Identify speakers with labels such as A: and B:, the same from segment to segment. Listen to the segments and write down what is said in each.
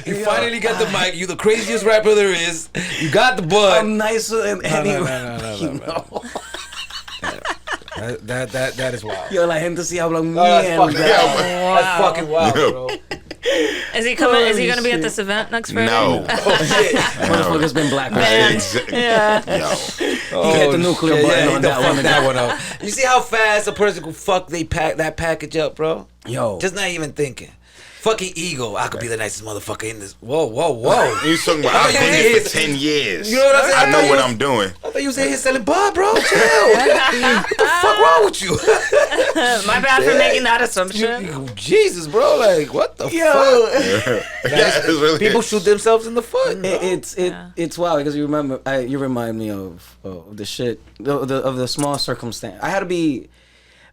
A: You finally got the mic. You the craziest rapper there is. You got the bud.
B: I'm nicer than anyone.
A: No. That is wild.
B: Yo, la gente sí habla
A: That's fucking wild, bro.
C: Is he coming? Is he gonna be at this event next Friday?
D: No.
B: Motherfucker's been black.
C: Yeah.
B: He got the nuclear button on that one
A: out. You see how fast a person can fuck that package up, bro?
B: Yo.
A: Just not even thinking. Fucking ego. I could be the nicest motherfucker in this. Whoa.
D: You talking about I've been here for 10 years.
A: You know what I'm saying?
D: I know what I'm doing.
A: I thought you was in here selling bar, bro. Chill. What the fuck wrong with you?
C: My bad for making that assumption.
A: Jesus, bro. Like, what the fuck?
D: It's really
A: People shoot themselves in the foot.
B: It's wild because you remind me of the shit of the small circumstance. I had to be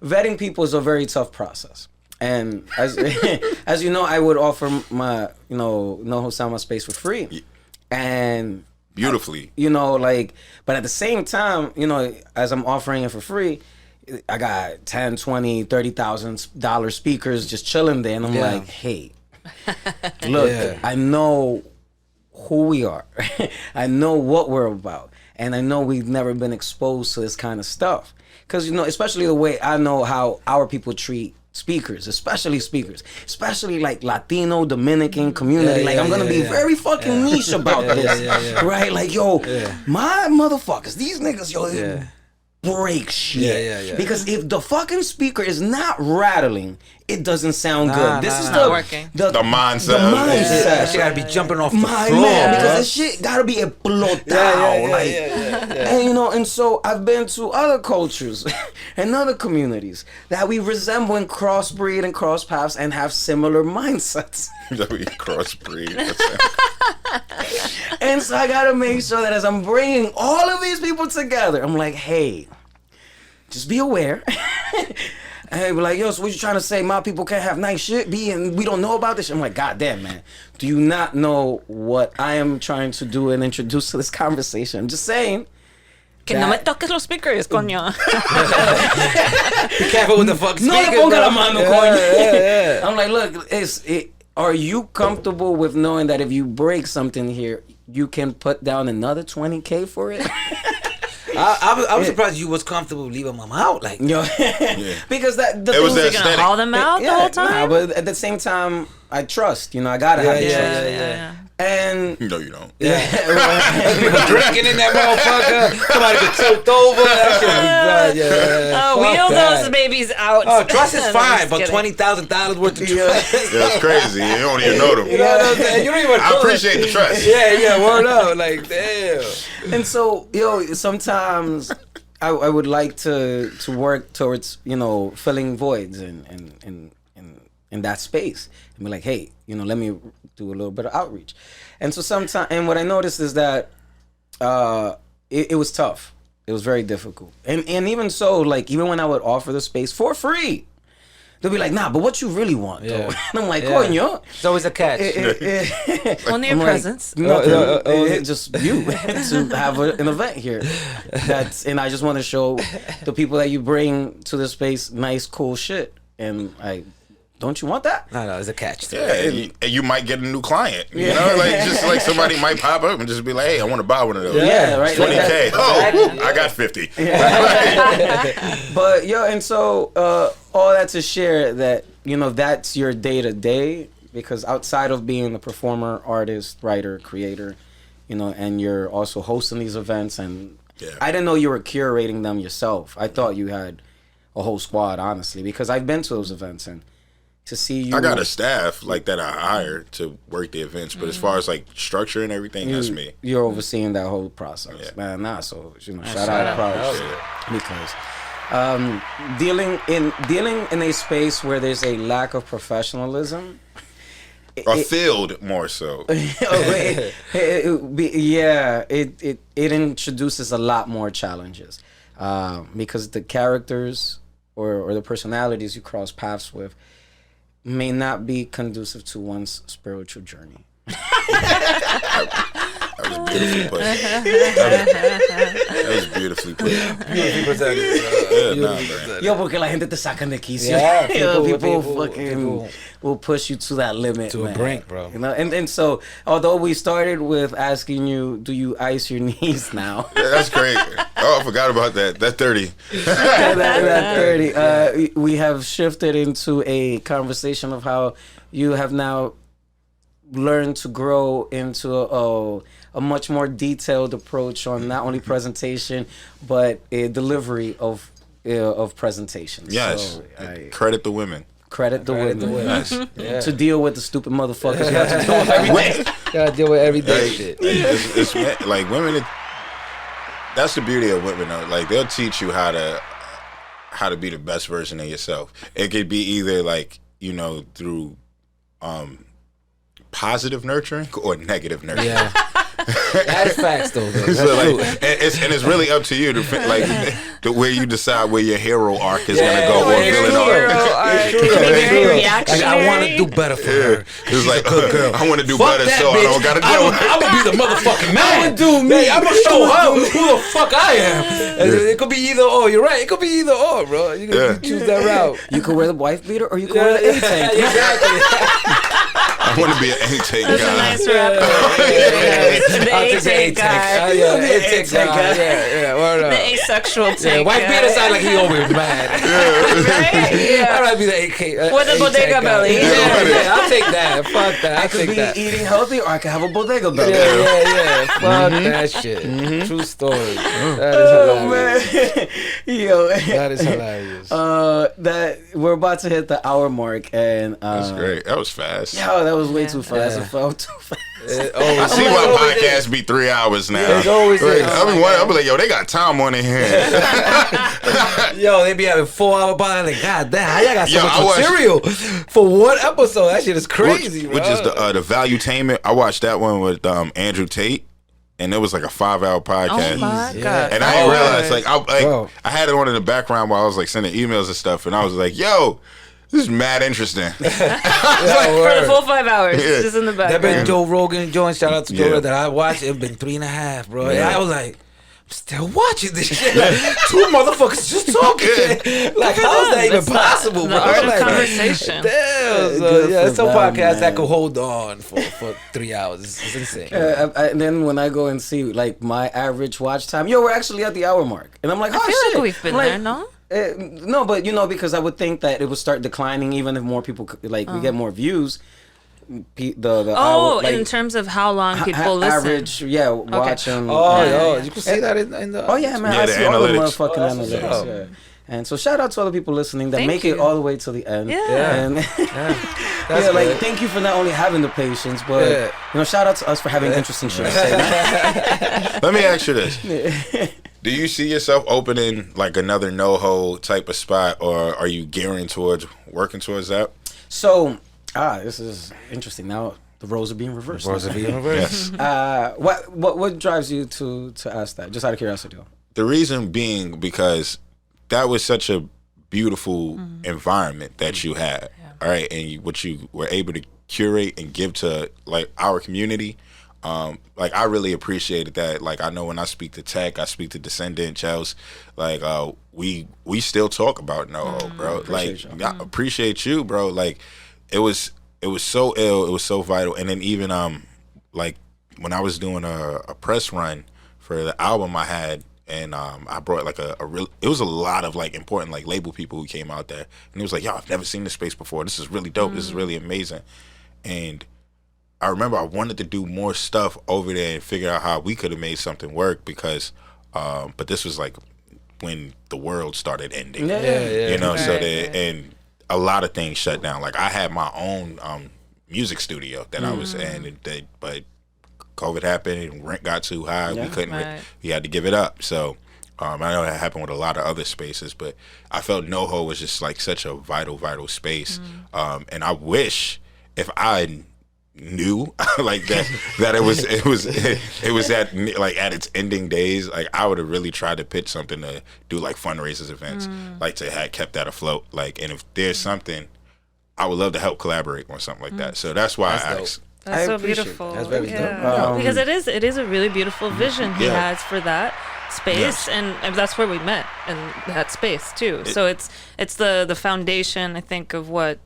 B: vetting people is a very tough process. And as you know, I would offer my, noho sound my space for free. And
D: beautifully.
B: But at the same time, as I'm offering it for free, I got $10, $20, $30,000 speakers just chilling there. And I'm like, hey, look, I know who we are. I know what we're about. And I know we've never been exposed to this kind of stuff. Because, especially the way I know how our people treat speakers, especially like Latino, Dominican community. I'm gonna be very fucking niche about this, right? Like, my motherfuckers, these niggas, break shit. Because if the fucking speaker is not rattling, it doesn't sound good. This is
C: not working.
D: The mindset.
B: The mindset.
A: That shit gotta be jumping off the floor.
B: Man, because this shit gotta be explotado. And so I've been to other cultures and other communities that we resemble and crossbreed and cross paths and have similar mindsets.
D: That we crossbreed.
B: And so I gotta make sure that as I'm bringing all of these people together, I'm like, hey, just be aware. And they be like, yo, so what you trying to say? My people can't have nice shit, and we don't know about this? I'm like, God damn, man. Do you not know what I am trying to do and introduce to this conversation? I'm just saying.
C: Que no me toques los speakers, coño.
A: Be careful with the fuck speakers.
B: No le ponga la mano, coño. I'm like, look, are you comfortable with knowing that if you break something here, you can put down another $20K for it?
A: I was surprised you was comfortable leaving them out, like,
B: because that
D: it was
C: You're gonna haul them out the whole time.
B: But at the same time, I trust. I gotta have the trust. And
D: no, you don't.
A: People drinking in that motherfucker. Somebody get choked over.
C: Wheel those babies out.
A: Oh, trust is fine, but $20,000 worth of trust.
D: That's crazy. You don't even know them.
A: You know what I'm saying? You don't even.
D: I appreciate the trust.
A: Word up, like, damn.
B: And so, sometimes I would like to work towards, filling voids in that space. And be like, hey, let me do a little bit of outreach. And so sometimes, and what I noticed is that it was tough. It was very difficult. And even so, like, even when I would offer the space for free, they'll be like, nah, but what you really want, though? And I'm like, coño.
A: It's always a catch.
C: Only your presence.
B: Nothing. Just you to have an event here. And I just want to show the people that you bring to the space nice, cool shit. And don't you want that?
A: No, it's a catch.
D: Yeah, and you might get a new client. Just like somebody might pop up and just be like, hey, I want to buy one of those.
B: Yeah, right.
D: $20K. I got 50.
B: But and so all that to share that that's your day to day, because outside of being a performer, artist, writer, creator, and you're also hosting these events, and I didn't know you were curating them yourself. I thought you had a whole squad, honestly, because I've been to those events and to see you.
D: I got a staff like that I hired to work the events, but as far as like structure and everything, that's me.
B: You're overseeing that whole process, man. So shout out, proud, because dealing in a space where there's a lack of professionalism,
D: field more so.
B: it introduces a lot more challenges because the characters or the personalities you cross paths with may not be conducive to one's spiritual journey.
D: That was beautifully put. That was beautifully put.
A: Beautifully presented.
D: Man.
B: Yo, porque la gente te sacan de quicio.
A: Yeah,
B: people
A: people
B: will push you to that limit,
A: to a
B: man.
A: brink, bro.
B: You know, and so although we started with asking you, do you ice your knees now?
D: Yeah, that's great. Oh, I forgot about that. That's 30.
B: that 30. We have shifted into a conversation of how you have now learned to grow into a much more detailed approach on not only presentation but a delivery of presentations.
D: Yes.
B: So,
D: Credit the women.
B: credit the women.
D: Yes.
A: Yeah.
B: To deal with the stupid motherfuckers you have to deal with every day.
A: Gotta deal with everyday shit.
D: It's like women. That's the beauty of women, though. Like, they'll teach you how to be the best version of yourself. It could be either like, through positive nurturing or negative nurturing.
A: Yeah. That's facts, though. That's
D: So
A: true.
D: like, it's really up to you to like the way you decide where your hero arc is gonna go or
C: Your
D: villain
C: hero
D: arc.
C: arc
A: It's true,
C: can be
A: though. It's
C: very
A: true. Like,
C: reactionary.
A: I want to do better for her.
D: It's like
A: good girl.
D: I want to do
A: Fuck
D: better,
A: that
D: so I
A: bitch.
D: don't gotta do it.
A: I'm gonna be the motherfucking man.
B: I'ma do me.
A: I'm gonna show her who the fuck I am. It could be either or. You're right. It could be either or, bro. You can choose that route.
B: You could wear the wife beater or you could wear the A-tank.
A: Exactly.
D: I want to be an intake
C: That's a
D: guy.
C: nice rapper. The
A: I'll take the
C: A-tank guy.
A: Yeah, A-tank guy. Yeah, word up.
C: The asexual
A: Yeah,
C: tank
A: white
C: guy.
A: beater sound like he always mad.
C: Right? Yeah.
A: I'd rather be the AK.
C: With a bodega belly.
A: Yeah, I'll take that. Fuck that.
B: I
A: I'll
B: could
A: take
B: be
A: that.
B: eating healthy or I could have a bodega belly.
A: Yeah. Fuck that shit. True story. That is
B: Oh,
A: hilarious.
B: man. Yo.
A: That is hilarious.
B: That we're about to hit the hour mark and
D: That's great. That was fast.
B: Yo, that was way too fast.
A: Yeah.
B: It felt too fast.
D: I see why podcasts be 3 hours now.
A: It's always
D: Like,
A: is.
D: I'll be like, yo, they got time on their hands.
A: Yo, they be having 4 hour podcast. Like, God damn, how y'all got so
D: Yo, I
A: much
D: watched-
A: material for one episode? That shit is crazy,
D: which
A: bro.
D: is the Valuetainment. I watched that one with Andrew Tate, and it was like a 5-hour podcast.
C: Oh my
A: Yeah.
C: god.
D: And I didn't realize,
A: Bro.
D: I had it on in the background while I was like sending emails and stuff, and I was like, yo, this is mad interesting.
C: For the full 5 hours.
D: Yeah.
C: Just in the
A: That been
C: background.
A: Joe Rogan joint. Shout out to Joe
D: Yeah.
A: that I watched. It been 3.5, bro. And
D: Yeah.
A: I was like, I'm still watching this shit. Like, 2 motherfuckers just talking. Like, how is that even
C: That's
A: possible,
C: the
A: bro?
C: art of
A: Like,
C: conversation.
A: Damn. So,
B: Good
A: yeah,
B: for
A: some
B: them,
A: podcasts that
B: man.
A: could hold on for 3 hours. It's insane.
B: And then when I go and see like my average watch time, we're actually at the hour mark, and I'm like, oh
C: I feel
B: shit.
C: like we've been
B: I'm
C: there, no?
B: No, but because I would think that it would start declining even if more people we get more views. The
C: Oh,
B: hour, like,
C: in terms of how long people listen.
B: average, watching.
A: Oh, you can see that in the.
B: Oh yeah, man!
D: Yeah,
B: I
D: the
B: see all the
D: analytics.
B: motherfucking
A: Oh, that's
B: analytics.
A: what's up.
B: Yeah. And so shout out to all the people listening that
C: Thank
B: make it
C: you.
B: all the way to the end.
C: Yeah.
B: And
A: That's
B: like
A: good.
B: thank you for not only having the patience, but
A: Yeah.
B: shout out to us for having interesting shit to say. Man.
D: Let me ask you this. Do you see yourself opening like another NoHo type of spot, or are you gearing towards working towards that?
B: So this is interesting. Now the roles are being reversed.
D: Yes.
B: What drives you to ask that? Just out of curiosity.
D: The reason being because that was such a beautiful environment that you had, all right, and what you were able to curate and give to like our community. Like I really appreciated that. Like I know when I speak to Tech, I speak to Descendant, Chels, like we still talk about NoHo, bro. Like I appreciate you, bro. Like it was so ill, it was so vital. And then even like when I was doing a press run for the album I had, and I brought like a real, it was a lot of like important like label people who came out there, and it was like, yo, I've never seen this space before. This is really dope. This is really amazing. And I remember I wanted to do more stuff over there and figure out how we could have made something work because, but this was like when the world started ending.
A: Yeah.
D: You know,
C: Right,
D: so
C: right.
D: and a lot of things shut down. Like I had my own music studio that I was in, but COVID happened and rent got too high. We couldn't.
C: Right.
D: We had to give it up. So I know that happened with a lot of other spaces, but I felt NoHo was just like such a vital space. And I wish if I knew like that it was at like at its ending days, like I would have really tried to pitch something to do like fundraisers events, like to have kept that afloat. Like, and if there's something, I would love to help collaborate on something like that. So that's why I
A: That's
D: asked.
C: That's so
B: appreciate
C: beautiful.
B: That's very
C: No, because it is a really beautiful vision he has for that space, and that's where we met in that space too. So it's the foundation, I think, of what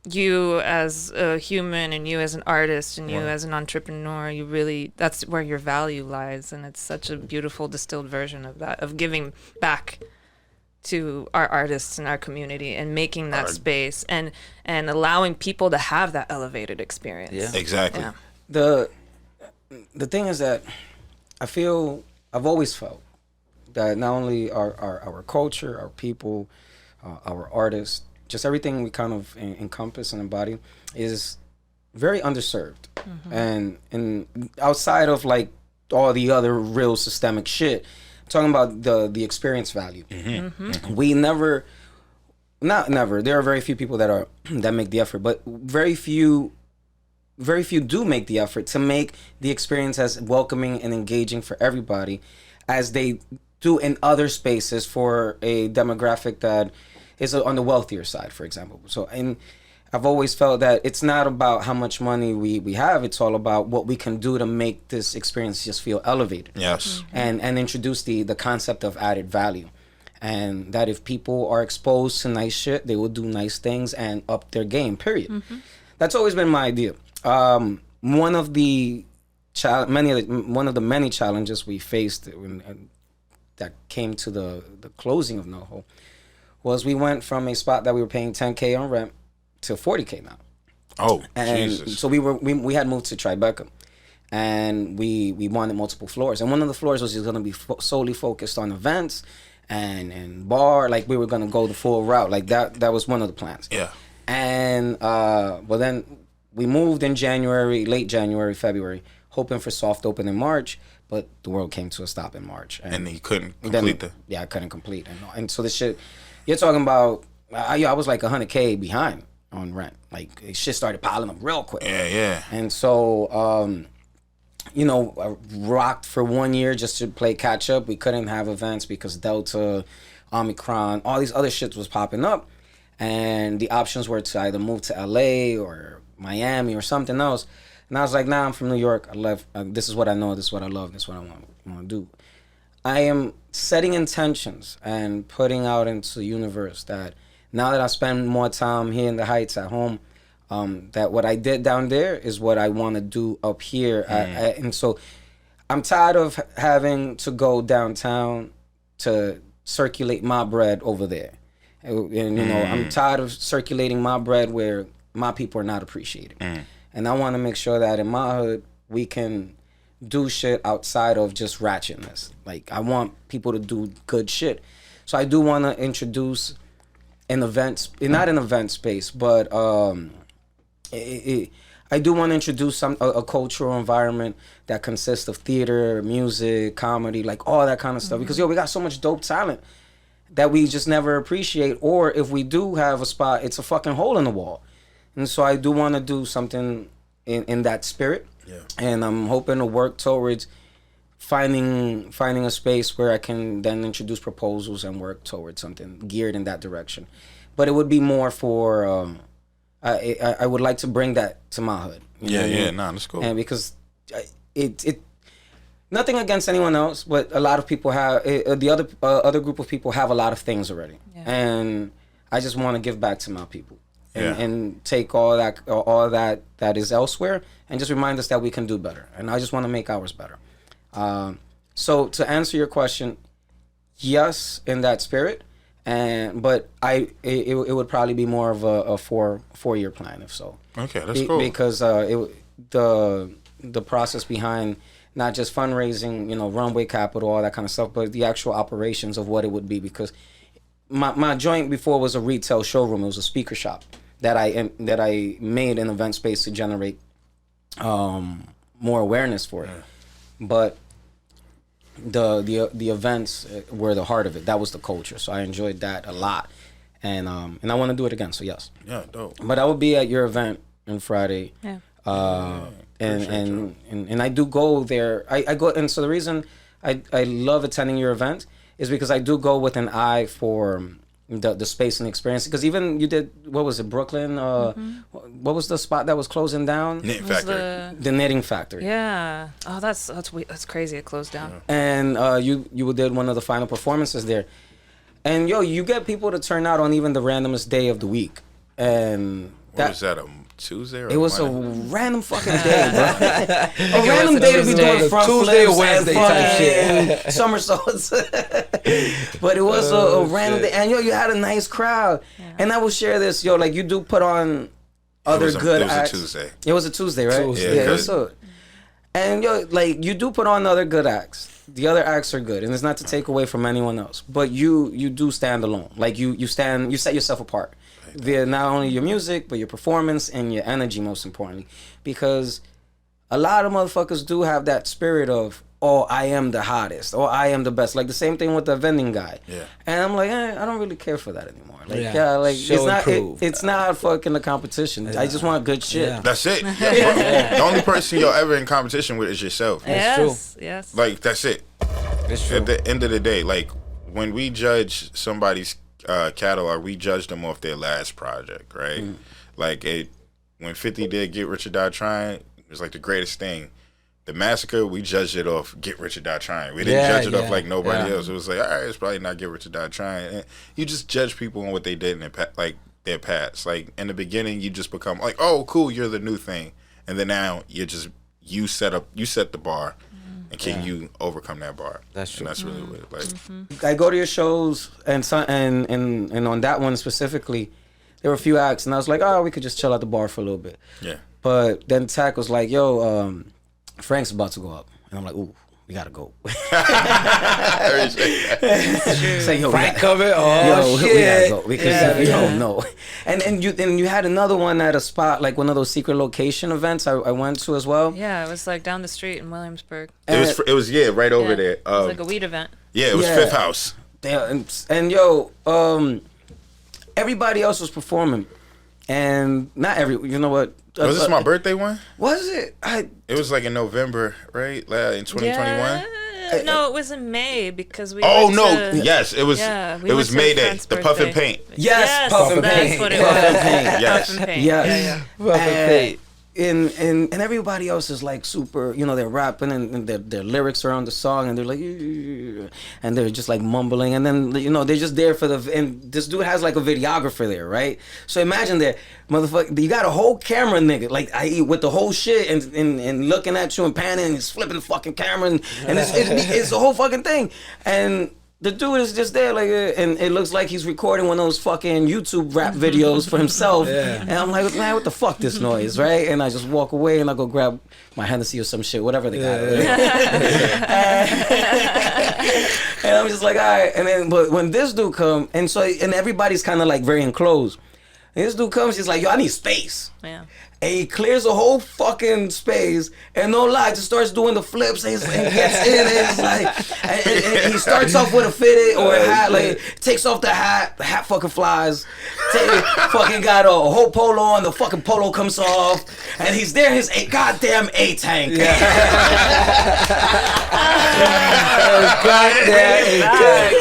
C: you as a human and you as an artist and you as an entrepreneur, that's where your value lies, and it's such a beautiful distilled version of that, of giving back to our artists and our community and making that space and allowing people to have that elevated experience.
D: Yeah, exactly.
B: Yeah. The thing is that I've always felt that not only our culture, our people, our artists, just everything we kind of encompass and embody is very underserved. And outside of like all the other real systemic shit, talking about the experience value. We never, not never. There are very few people that make the effort, but very few do make the effort to make the experience as welcoming and engaging for everybody as they do in other spaces for a demographic that is on the wealthier side, for example. So, and I've always felt that it's not about how much money we have. It's all about what we can do to make this experience just feel elevated.
D: Yes.
B: And introduce the concept of added value. And that if people are exposed to nice shit, they will do nice things and up their game, period. That's always been my idea. One of the many challenges we faced that came to the closing of NoHo was we went from a spot that we were paying $10K on rent to $40K now.
D: Oh,
B: and
D: Jesus.
B: So we had moved to Tribeca, and we wanted multiple floors, and one of the floors was just going to be solely focused on events and bar, like we were going to go the full route, like that was one of the plans.
D: Yeah.
B: And well, then we moved in late January, February, hoping for soft open in March, but the world came to a stop in March,
D: and he couldn't complete
B: I couldn't complete, and so this shit, you're talking about, I was like $100K behind on rent. Like, shit started piling up real quick.
D: Yeah.
B: And so, I rocked for 1 year just to play catch up. We couldn't have events because Delta, Omicron, all these other shits was popping up. And the options were to either move to LA or Miami or something else. And I was like, nah, I'm from New York. I left. This is what I know. This is what I love. This is what I want to do. I am setting intentions and putting out into the universe that now that I spend more time here in the Heights at home, that what I did down there is what I want to do up here. And so I'm tired of having to go downtown to circulate my bread over there. And I'm tired of circulating my bread where my people are not appreciated. And I want to make sure that in my hood, we can do shit outside of just ratchetness. Like, I want people to do good shit. So I do want to introduce an event, not an event space, but I do want to introduce a cultural environment that consists of theater, music, comedy, like all that kind of stuff. Because we got so much dope talent that we just never appreciate. Or if we do have a spot, it's a fucking hole in the wall. And so I do want to do something in that spirit. Yeah. And I'm hoping to work towards finding a space where I can then introduce proposals and work towards something geared in that direction. But it would be more for I would like to bring that to my hood.
D: That's cool.
B: And because it nothing against anyone else, but a lot of people have the other group of people have a lot of things already, and I just want to give back to my people and take all that is elsewhere and just remind us that we can do better. And I just want to make ours better. So to answer your question, yes, in that spirit. But it would probably be more of a 4-year plan, if so.
D: Okay, that's cool.
B: Because the process behind not just fundraising, runway capital, all that kind of stuff, but the actual operations of what it would be. Because my joint before was a retail showroom. It was a speaker shop that I made an event space to generate more awareness for it. But the events were the heart of it. That was the culture. So I enjoyed that a lot, and I want to do it again. So yes.
D: Yeah, dope.
B: But I will be at your event on Friday.
C: Yeah.
B: And I do go there. I go, and so the reason I love attending your event is because I do go with an eye for the space and experience. Because even you did, what was it, Brooklyn? What was the spot that was closing down?
D: Knit Factory.
B: The Knitting Factory.
C: Yeah. Oh, that's crazy. It closed down.
B: And you did one of the final performances there. And you get people to turn out on even the randomest day of the week. And
D: what was that, a Tuesday or
B: it was
D: Monday?
B: a random fucking day, bro. A random day to be doing front
A: Tuesday
B: flips
A: or Wednesday
B: and
A: type
B: fucking somersaults. But it was a random day. And you had a nice crowd. Yeah. And I will share this, like you do put on other good acts.
D: It was a Tuesday.
B: It was a Tuesday, right?
A: Tuesday.
B: Yeah, it was so. And like you do put on other good acts. The other acts are good, and it's not to take away from anyone else, but you do stand alone. Like you set yourself apart via not only your music but your performance and your energy, most importantly, because a lot of motherfuckers do have that spirit of, oh, I am the hottest, or I am the best. Like the same thing with the vending guy. Yeah. And I'm like, I don't really care for that anymore. Like, it's not fucking the competition. Yeah. I just want good shit.
D: Yeah. That's it. The only person you're ever in competition with is yourself.
C: That's true. Yes.
D: Like, that's it.
A: That's true.
D: At the end of the day, like, when we judge somebody's catalog, we judge them off their last project, right? Like, when 50 did Get Rich or Die Trying, it was like the greatest thing. The Massacre, we judged it off Get Rich or Die Trying. We didn't judge it off like nobody else. It was like, all right, it's probably not Get Rich or Die Trying. And you just judge people on what they did in their past. Like, in the beginning, you just become like, oh, cool, you're the new thing. And then now you set the bar. And can you overcome that bar? That's true. And that's really what like.
B: I go to your shows and on that one specifically, there were a few acts and I was like, oh, we could just chill at the bar for a little bit. Yeah. But then Tech was like, yo, Frank's about to go up, and I'm like, ooh, we gotta go.
A: Say, yo, Frank coming? Oh shit!
B: We gotta go because no. And you had another one at a spot like one of those secret location events I went to as well.
C: Yeah, it was like down the street in Williamsburg.
D: It was right over there.
C: It was like a weed event.
D: Yeah, it was Fifth House.
B: And everybody else was performing, and not you know what?
D: Was this my birthday one?
B: Was it?
D: It was like in November, right? In 2021.
C: Yeah. No, it was in May because we.
D: Oh no! Yes, it was. Yeah, it was May Day. The Puff and Paint.
B: Yes, Puff and Paint.
C: That's what it was.
D: Yes.
C: Puff and Paint.
B: Yes. Puff and Paint. And everybody else is like super, they're rapping and their lyrics are on the song and they're like, and they're just like mumbling and then they're just there and this dude has like a videographer there, right? So imagine that motherfucker, you got a whole camera nigga like with the whole shit and looking at you and panning and he's flipping the fucking camera and it's the whole fucking thing and. The dude is just there, like, and it looks like he's recording one of those fucking YouTube rap videos for himself. And I'm like, man, what the fuck this noise, right? And I just walk away and I go grab my Hennessy or some shit, whatever they got. And I'm just like, all right. And then, but when this dude come, and everybody's kind of like very enclosed. And this dude comes, he's like, yo, I need space. Yeah. And he clears the whole fucking space, and no lie, just starts doing the flips and gets in. And it's like, and he starts off with a fitted or a hat, like takes off the hat fucking flies. Fucking got a whole polo on, the fucking polo comes off, and he's there in his goddamn A-tank. Yeah.
A: Goddamn A-tank.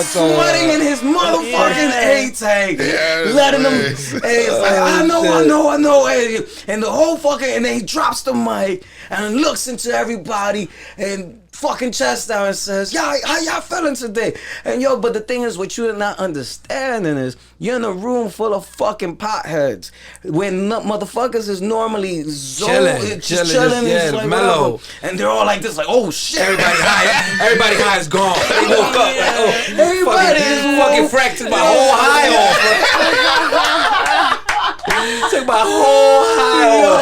B: Sweating in his motherfucking A-tank, letting him. And he's like, I know. And the whole fucking, and then he drops the mic and looks into everybody and fucking chest down and says, "Yeah, how y'all feeling today?" And but the thing is, what you're not understanding is you're in a room full of fucking potheads when motherfuckers is normally chilling, like mellow, and they're all like this, like, oh shit,
A: everybody high is gone. They woke up like, oh,
B: everybody is
A: fucking fractured my whole high off. Took my whole high off.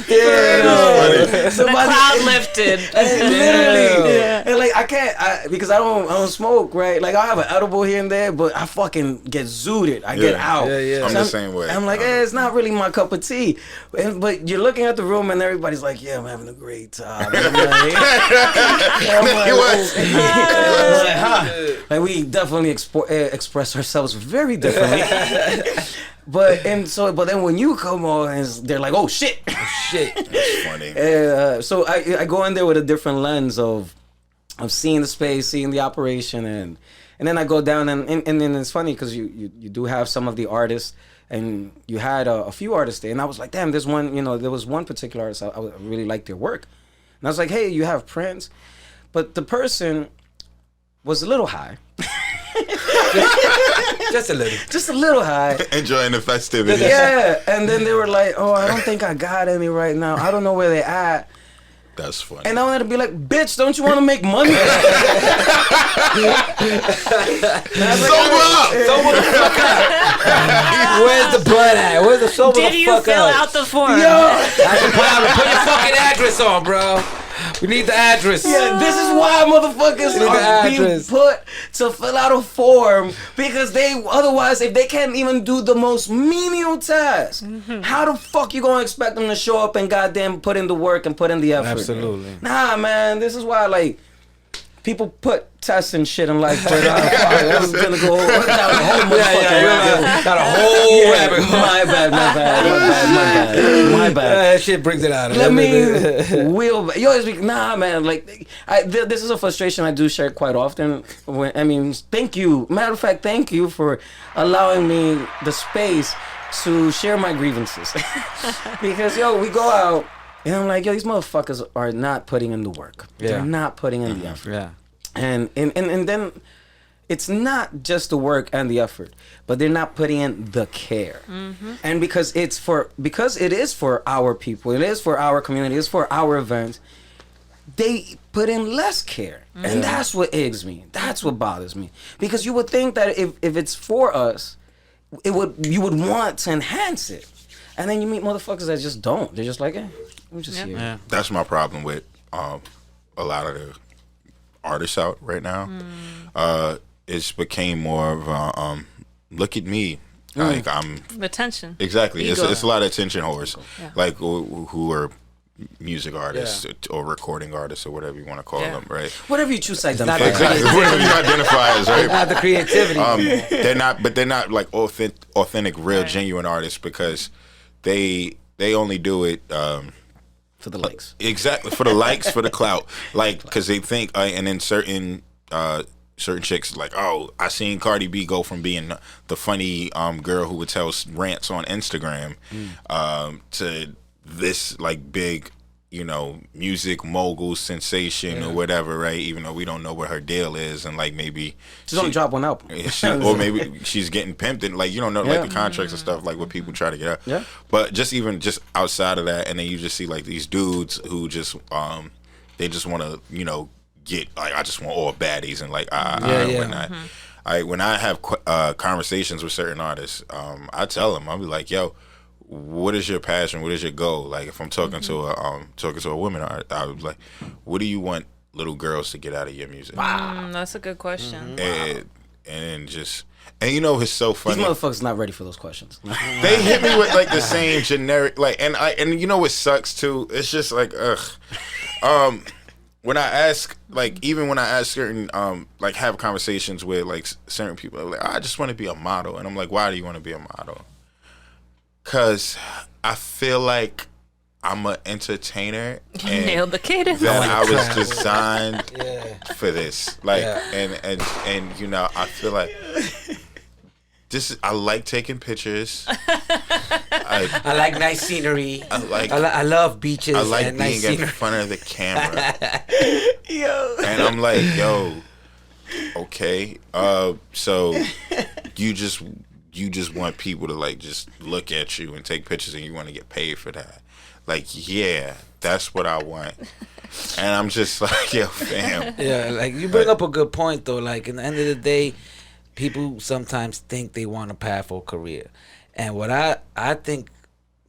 C: The crowd lifted.
B: Literally. And like I can't because I don't smoke, right? Like I have an edible here and there, but I fucking get zooted. I get out.
D: I'm the same way.
B: I'm like, it's not really my cup of tea. But you're looking at the room and everybody's like, yeah, I'm having a great time. Like we definitely express ourselves very differently. But then when you come on, they're like, oh shit.
D: That's funny.
B: So I go in there with a different lens of seeing the space, seeing the operation, And then I go down and then it's funny because you do have some of the artists, and you had a few artists there, and I was like, damn, there's one, there was one particular artist I really liked their work, and I was like, hey, you have Prince, but the person was a little high.
A: Just a little high.
D: Enjoying the festivities.
B: Yeah, and then they were like, oh, I don't think I got any right now. I don't know where they at.
D: That's funny.
B: And I wanted to be like, bitch, don't you want to make money?
D: Sober up!
A: Sober the fuck up. Where's the blood at? Where's the sober
C: Did
A: the
C: you
A: fuck
C: fill
A: up?
C: out the form?
A: Put your fucking address on, bro. We need the address.
B: Yeah, this is why motherfuckers are being put to fill out a form, because otherwise, if they can't even do the most menial task, how the fuck you gonna expect them to show up and goddamn put in the work and put in the effort?
A: Absolutely.
B: Nah, man, this is why people put tests and shit in life. But I was gonna go down a whole
A: got a whole rabbit hole.
B: My bad.
A: That shit brings it out.
B: Let me you always be, nah, man. Like, this is a frustration I do share quite often. Thank you. Matter of fact, thank you for allowing me the space to share my grievances. Because we go out. And I'm like, these motherfuckers are not putting in the work. Yeah. They're not putting in the effort. Yeah. And then it's not just the work and the effort, but they're not putting in the care. And because it is for our people, it is for our community, it's for our events, they put in less care. And that's what eggs me. That's what bothers me. Because you would think that if it's for us, you would want to enhance it. And then you meet motherfuckers that just don't. They're just like, I'm just here. Yeah.
D: That's my problem with a lot of the artists out right now. It's became more of a, look at me. Like I'm
C: attention.
D: Exactly. It's a lot of attention whores. Yeah. Like who are music artists or recording artists or whatever you want to call them, right?
B: Whatever you choose to identify.
D: Exactly. Whatever you identify as, right?
A: Not the creativity.
D: They're not like authentic, real, genuine artists, because they only do it
B: for the likes.
D: Exactly, for the likes, for the clout. Like, because they think, and then certain chicks, like, oh, I seen Cardi B go from being the funny girl who would tell rants on Instagram to this, like, big, music mogul sensation or whatever, right? Even though we don't know what her deal is, and like maybe
B: she's only dropped one album,
D: or maybe she's getting pimped, and like you don't know like the contracts and stuff, like what people try to get out. Yeah. But just outside of that, and then you just see like these dudes who just they just want to get like, I just want all baddies, and like when I have conversations with certain artists, I tell them, I'll be like, yo, what is your passion? What is your goal? Like, if I'm talking to a woman, I would be like, what do you want little girls to get out of your music?
C: That's a good question.
D: And it's so funny.
B: These motherfuckers not ready for those questions.
D: They hit me with like the same generic, like, and what sucks too? It's just like, when I ask, like, even when I ask certain, like, have conversations with like certain people, like, I just want to be a model, and I'm like, why do you want to be a model? Because I feel like I'm an entertainer, and
C: nailed the cadence.
D: That I was designed for this. Like, and I feel like I like taking pictures.
A: I like nice scenery. I love beaches.
D: I like
A: and
D: being
A: nice
D: in
A: scenery.
D: front of the camera. And I'm like, yo, okay. So you just want people to like just look at you and take pictures, and you want to get paid for that. Like, yeah, that's what I want. And I'm just like, yo, fam.
A: Yeah, like you bring up a good point though. Like, in the end of the day, people sometimes think they want a pathful career. And what I think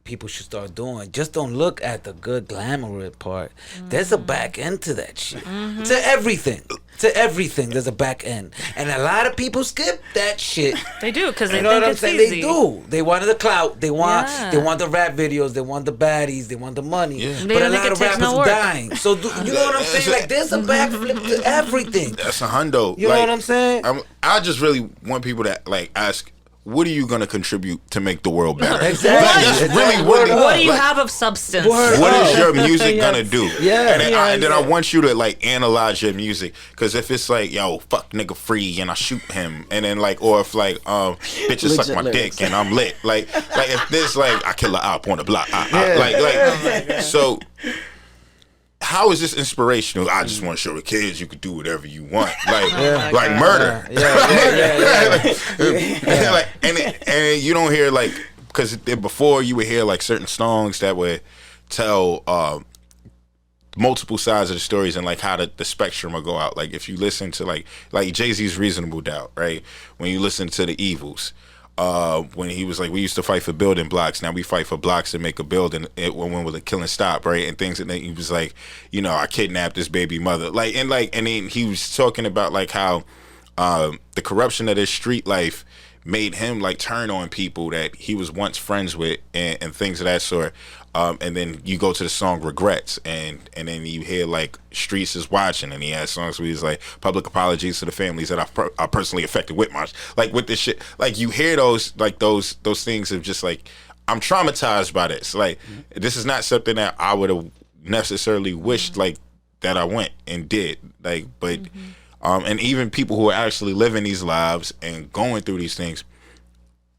A: people should start doing, just don't look at the good glamorous part. There's a back end to that shit. To everything. There's a back end. And a lot of people skip that shit.
C: They do, because they
A: you know
C: think
A: what I'm
C: it's
A: saying?
C: easy.
A: They do. They want the clout. They want the rap videos. They want the baddies. They want the money.
C: Yeah.
A: But a lot of rappers are dying. So you know what I'm saying? Like, there's a backflip to everything.
D: That's a hundo.
A: You know what I'm saying?
D: I just really want people to like ask, what are you gonna contribute to make the world better?
A: Exactly.
D: That's really
C: What do you have of substance?
D: What is your music gonna do?
A: Yeah.
D: And then I want you to like analyze your music, because if it's like, yo, fuck nigga free and I shoot him, and then like, or if like bitches suck my
B: lyrics.
D: dick and I'm lit, like if this like I kill a op on the block, like so. How is this inspirational? I just want to show the kids you could do whatever you want, like murder. Like, and you don't hear like, because before you would hear like certain songs that would tell multiple sides of the stories and like how the spectrum will go out. Like if you listen to like Jay-Z's Reasonable Doubt, right? When you listen to the Evils. When he was like, we used to fight for building blocks, now we fight for blocks to make a building. When will the killing stop, right? And things. And then he was like, you know, I kidnapped this baby mother, and then he was talking about like how the corruption of his street life made him like turn on people that he was once friends with and things of that sort. And then you go to the song Regrets, and then you hear like Streets is Watching, and he has songs where he's like, public apologies to the families that I personally affected with my like with this shit. Like you hear those things of just like, I'm traumatized by this. Like this is not something that I would have necessarily wished like that I went and did. Like, but and even people who are actually living these lives and going through these things,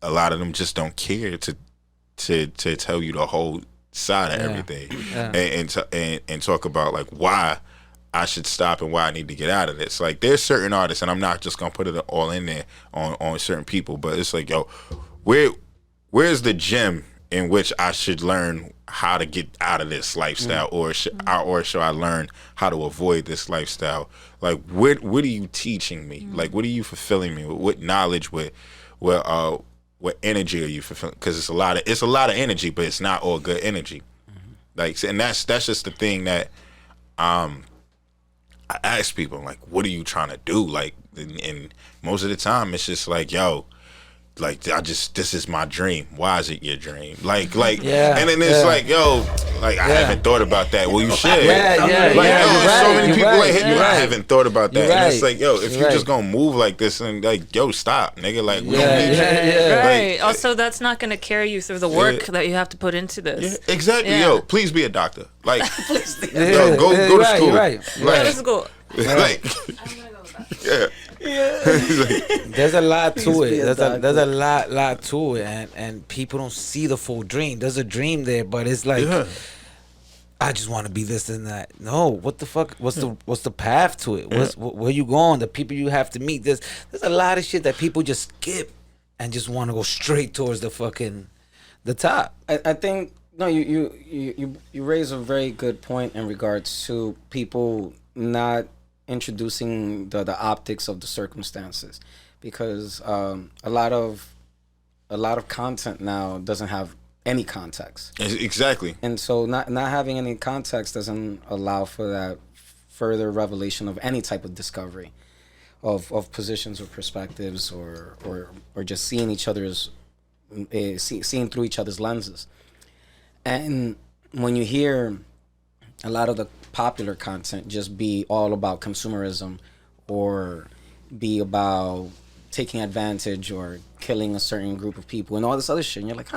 D: a lot of them just don't care to tell you the whole side of everything, and talk about like why I should stop and why I need to get out of this. Like there's certain artists, and I'm not just gonna put it all in there on certain people, but it's like, yo, where's the gym in which I should learn how to get out of this lifestyle, or should I learn how to avoid this lifestyle? Like what are you teaching me? Like what are you fulfilling me with? What knowledge? What energy are you fulfilling? Because it's a lot of energy, but it's not all good energy. Like, and that's just the thing that I ask people, like, what are you trying to do? Like, and most of the time it's just like, yo, like this is my dream. Why is it your dream? Like, and then it's like, yo, like I haven't thought about that. Well, you should. So many people like hit me. I haven't thought about that. And it's like, yo, if you just gonna move like this, and like, yo, stop, nigga. Like, we don't need you.
C: Right. Also, that's not going to carry you through the work that you have to put into this.
D: Yeah, exactly. Yo, please be a doctor. Like,
A: Yo,
D: go to school.
C: Go to school.
D: Like, yeah.
A: There's a lot to it. There's a lot to it, and people don't see the full dream. There's a dream there, but it's like, I just want to be this and that. No, what the fuck? What's the path to it? Where you going? The people you have to meet. There's a lot of shit that people just skip and just want to go straight towards the top.
B: I think no, you raise a very good point in regards to people not introducing the optics of the circumstances, because a lot of content now doesn't have any context.
D: Exactly.
B: And so not having any context doesn't allow for that further revelation of any type of discovery of positions or perspectives, or just seeing each other's seeing through each other's lenses. And when you hear a lot of the popular content just be all about consumerism, or be about taking advantage or killing a certain group of people and all this other shit, and you're like,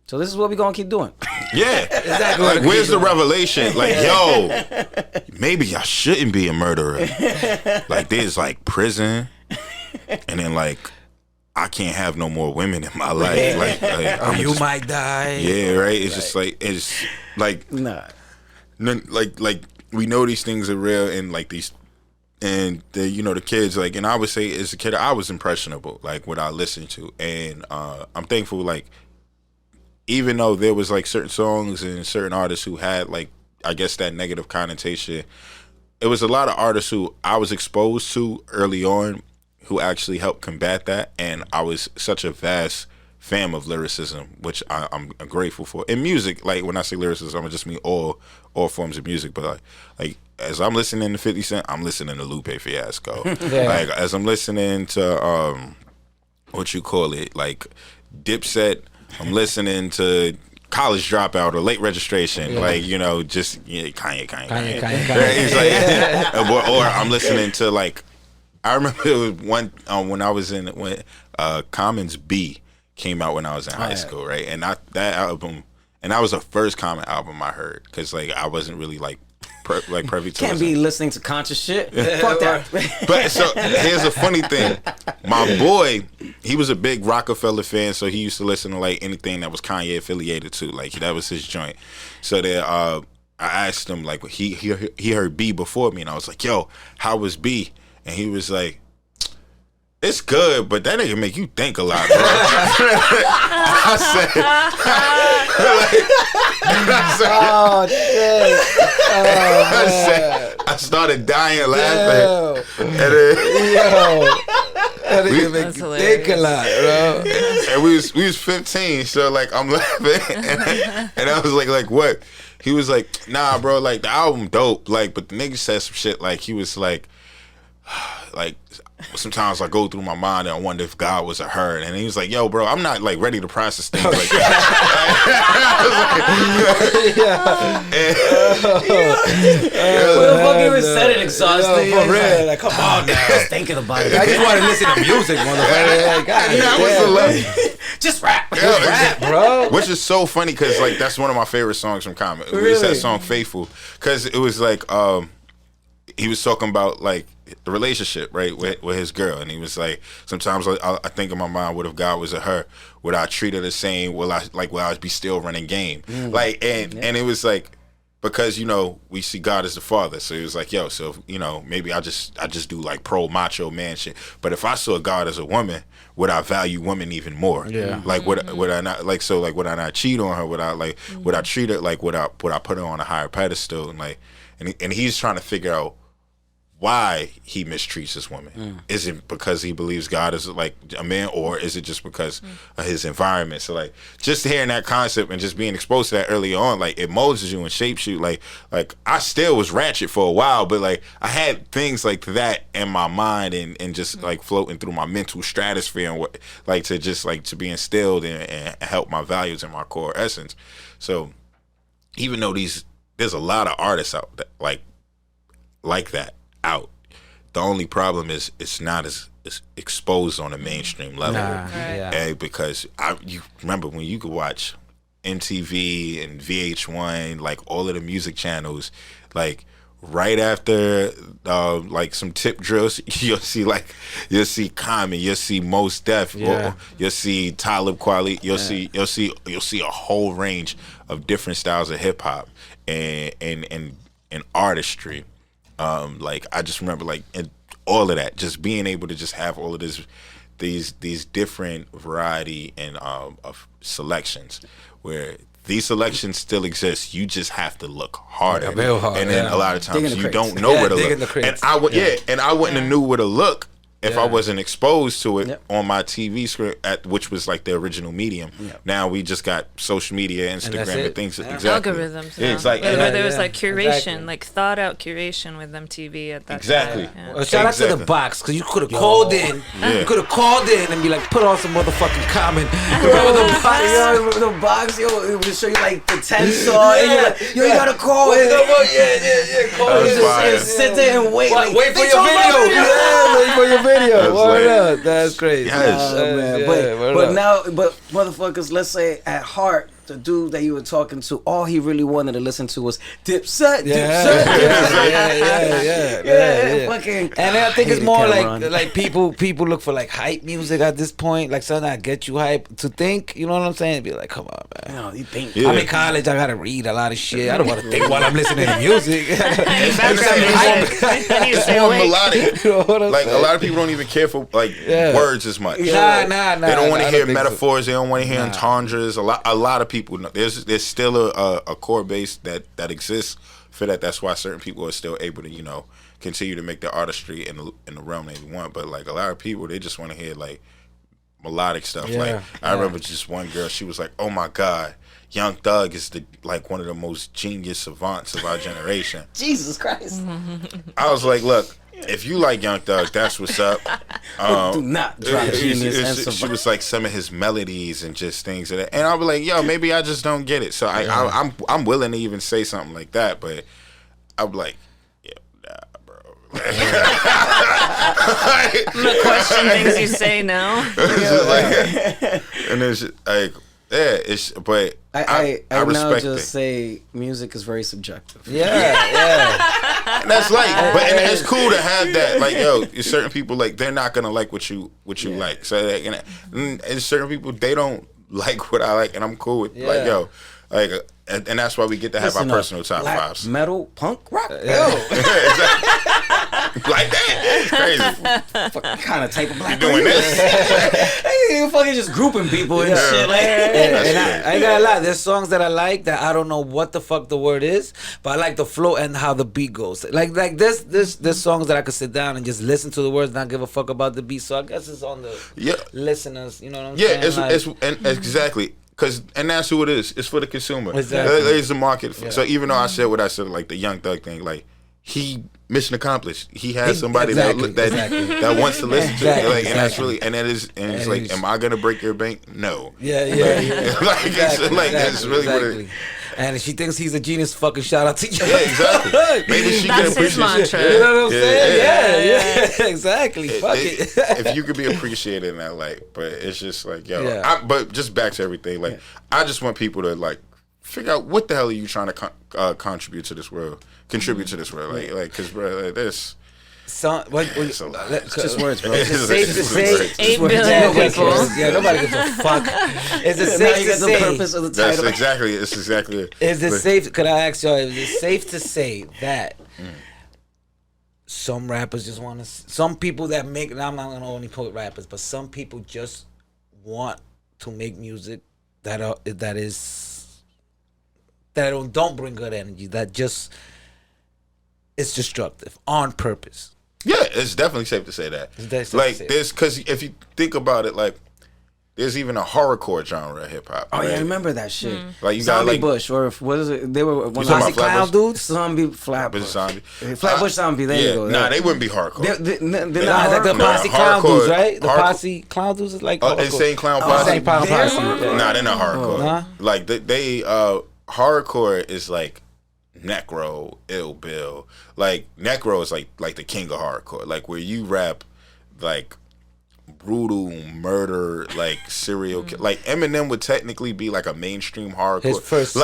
B: so this is what we're gonna keep doing.
D: Yeah, exactly. Like, where's the revelation? Like, yo, maybe I shouldn't be a murderer. Like, there's like prison, and then like I can't have no more women in my life. Like
A: You might die.
D: Yeah, right. It's just like, it's like like we know these things are real, and like these, and the kids, like, and I would say as a kid I was impressionable, like what I listened to, and I'm thankful, like, even though there was like certain songs and certain artists who had like, I guess, that negative connotation, it was a lot of artists who I was exposed to early on who actually helped combat that, and I was such a vast fan of lyricism, which I'm grateful for. In music, like when I say lyricism, I just mean all forms of music, but like as I'm listening to 50 Cent, I'm listening to Lupe Fiasco. Like as I'm listening to what you call it, like Dipset, I'm listening to College Dropout or Late Registration, like, just Kanye. It's like, or I'm listening to like I remember it was one when I was when Common's B came out when I was in high school, right? And that album, and that was the first Common album I heard, because like I wasn't really like privy to.
B: Can't be listening to conscious shit. Fuck that.
D: But so here's a funny thing. My boy, he was a big Rockefeller fan, so he used to listen to like anything that was Kanye affiliated to. Like that was his joint. So there, I asked him like he heard B before me, and I was like, "Yo, how was B?" And he was like, "It's good, but that nigga make you think a lot, bro." I said,
A: Oh shit!
D: I started dying laughing. And then,
A: That nigga make
C: That's
A: you think a lot, bro.
D: and we was 15, so like I'm laughing, and I was like what? He was like, "Nah, bro, like the album dope, like, but the nigga said some shit like he was like sometimes I go through my mind and I wonder if God was a her." And he was like, "Yo, bro, I'm not like ready to process things like that."
B: Well, the fuck even said it exhausting.
A: For real, like come on now.
B: Just thinking about it.
A: I just want to listen to music, motherfucker. Like, God,
D: That was the level.
B: Just rap.
D: Yeah,
A: rap, bro.
D: Which is so funny because like that's one of my favorite songs from Common. It was that song "Faithful" because it was like he was talking about like the relationship, right, with his girl, and he was like, sometimes I think in my mind, what if God was a her? Would I treat her the same? Will I be still running game? Like, and it was like, because we see God as the father, so he was like, yo, so maybe I just do like pro macho man shit. But if I saw God as a woman, would I value women even more?
A: Yeah.
D: Like would I not like so like would I not cheat on her? Would I treat her like would I put her on a higher pedestal? And like and he's trying to figure out why he mistreats this woman. Is it because he believes God is like a man, or is it just because of his environment? So like just hearing that concept and just being exposed to that early on, like it molds you and shapes you. Like I still was ratchet for a while, but like I had things like that in my mind and just like floating through my mental stratosphere and what like to just like to be instilled and help my values and my core essence. So even though there's a lot of artists out that like that out. The only problem is it's not as exposed on a mainstream level. Because you remember when you could watch MTV and VH1, like all of the music channels, like right after like some tip drills, you'll see Common, you'll see Mos Def, you'll see Talib Kweli, you'll see a whole range of different styles of hip hop and artistry. Like I just remember like and all of that, just being able to just have all of these different variety and of selections, where these selections still exist. You just have to look harder,
A: real hard,
D: and then a lot of times you don't know where to look. And I wouldn't have knew where to look if I wasn't exposed to it on my TV screen, which was like the original medium. Now we just got social media, Instagram, and things. Exactly.
C: Algorithms.
D: Yeah, exactly.
C: Where there was like curation, like thought out curation with MTV at that time. Yeah.
A: Well, shout out to the box, because you could have called in. You could have called in and be like, put on some motherfucking Common. Remember the box?
B: Remember the box? It would show you like the 10 song, and you're like, yo, you gotta call it.
A: Call
D: in.
B: And sit there and wait. Like,
A: wait for your video. Wait for your video. Word up. That's crazy.
D: Yes.
B: Man. But motherfuckers, let's say at heart, the dude that you were talking to, all he really wanted to listen to was DISUCSSED. Fucking.
A: And I think it's more like people look for like hype music at this point, like something that get you hype to think. You know what I'm saying? Be like, come on, man.
B: No, you think?
A: I'm in college. I gotta read a lot of shit. I don't want to think while I'm listeing to music.
D: It's more melodic.
A: You know what I'm
D: like
A: saying?
D: a lot of people don't even care for like words as much.
A: Nah.
D: They don't want to hear
A: think
D: metaphors. They don't want to hear entendres. A lot of people. There's still a core base that exists for that. That's why certain people are still able to continue to make their artistry in the realm they want. But like a lot of people, they just want to hear like melodic stuff. I remember just one girl. She was like, "Oh my God, Young Thug is one of the most genius savants of our generation."
B: Jesus Christ!
D: I was like, "Look, if you like Young Thug, that's what's up."
B: Do not drop genius.
D: She was like some of his melodies and just things of that, and I was like, "Yo, maybe I just don't get it." So I'm willing to even say something like that, but I'm like, "Yeah, nah, bro."
C: I'm gonna question things you say now.
D: And it's like, yeah, it's but I
B: now
D: respect
B: just
D: it.
B: say music is very subjective.
A: Yeah.
D: And that's like, but and it's cool to have that. Like, yo, certain people like they're not gonna like what you like. So like, and certain people they don't like what I like, and I'm cool with like, yo, like, and that's why we get to have our personal top fives.
B: Metal, punk, rock.
D: Like that, it's crazy.
B: What kind of type of black
D: You doing this?
B: You fucking just grouping people and shit. Like,
A: And I ain't gonna lie, there's songs that I like that I don't know what the fuck the word is, but I like the flow and how the beat goes. Like there's songs that I could sit down and just listen to the words, not give a fuck about the beat. So I guess it's on the listeners. You know what I'm saying?
D: It's and exactly. And that's who it is. It's for the consumer.
A: Exactly.
D: There's the market. So even though I said what I said, like the Young Thug thing, like he mission accomplished. He has somebody that wants to listen to it, like, and that's really and it's like, am I gonna break your bank? No.
A: Yeah.
D: Like it's really what it.
A: And she thinks he's a genius. Fucking shout out to you.
D: Yeah, exactly. Maybe she
C: That's
D: can
C: his
D: appreciate
C: mantra.
D: it.
A: You know what I'm saying?
C: Yeah.
A: Exactly. Fuck it.
D: If you could be appreciated in that light, but it's just like, yo. But just back to everything, like I just want people to like figure out what the hell are you trying to contribute to this world, like because bro, like, this.
B: it's just words, bro.
A: Is it safe to say
C: 8 billion people.
A: Yeah, nobody gives a fuck. Is it
B: Now
A: safe
B: you
A: to
B: get the
A: say?
B: purpose of the title.
D: It's exactly it.
A: Is it safe? Could I ask y'all? Is it safe to say that some rappers just want to? Some people that make. And I'm not gonna only put rappers, but some people just want to make music that don't bring good energy. That just it's destructive on purpose.
D: Yeah, it's definitely safe to say that.
A: Like
D: there's because if you think about it, like there's even a horrorcore genre of hip hop.
B: Oh
D: right?
B: yeah, I remember that shit.
D: Like you got
B: Zombie
D: like
B: Bush, or what is it? They were one
A: Posse
B: of
A: Clown dudes.
B: Zombie Flatbush.
D: Zombie.
B: Flatbush Zombie. There you go.
D: Nah, they wouldn't be hardcore.
B: They're not
A: Like the
B: hardcore.
A: Posse Clown
D: hardcore-
A: dudes, right? The
D: hardcore-
A: Posse Clown dudes is like
D: Insane Clown Posse.
A: Insane Clown
B: They're
A: Posse.
B: hardcore?
D: Nah, they're not hardcore.
A: Nah?
D: Like they hardcore is like Necro, Ill Bill. Like Necro is like the king of hardcore. Like where you rap like brutal murder, like serial kill. Like Eminem would technically be like a mainstream hardcore.
A: His first,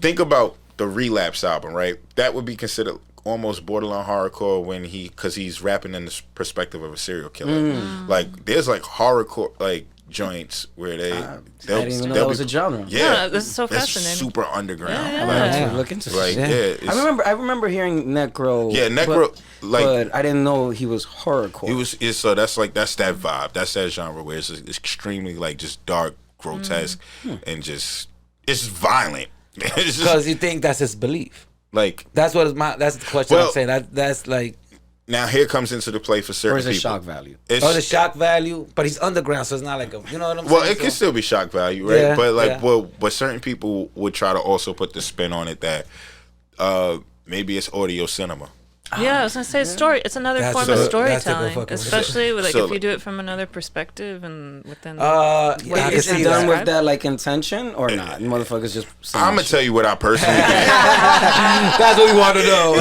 D: think about the Relapse album, right? That would be considered almost borderline hardcore because he's rapping in the perspective of a serial killer. Like there's like horrorcore like joints where
B: I didn't even know that was a genre.
C: Yeah, this is so
D: that's
C: fascinating.
D: super underground.
C: Yeah.
B: Look into
D: Like
B: shit. I remember hearing Necro.
D: Yeah, Necro.
B: But I didn't know he was horrorcore.
D: So that's that vibe. That's that genre where it's extremely like just dark, grotesque, and just it's violent.
A: Because you think that's his belief.
D: Like
A: That's what that's the question I'm saying. That's like.
D: Now here comes into the play for certain
B: or is it
D: people.
B: shock value?
A: The shock value, but he's underground, so it's not like you know what I'm saying.
D: Well, it can still be shock value, right?
A: Yeah,
D: But like, but certain people would try to also put the spin on it that maybe it's audio cinema.
C: Yeah, I was gonna say story. It's another form of storytelling,
A: fucking
C: especially with, like
D: So,
C: if you do it from another perspective and within.
B: Is it done with that like intention or not? Motherfuckers just.
D: I'm gonna tell you what I personally think.
A: That's what we want to know.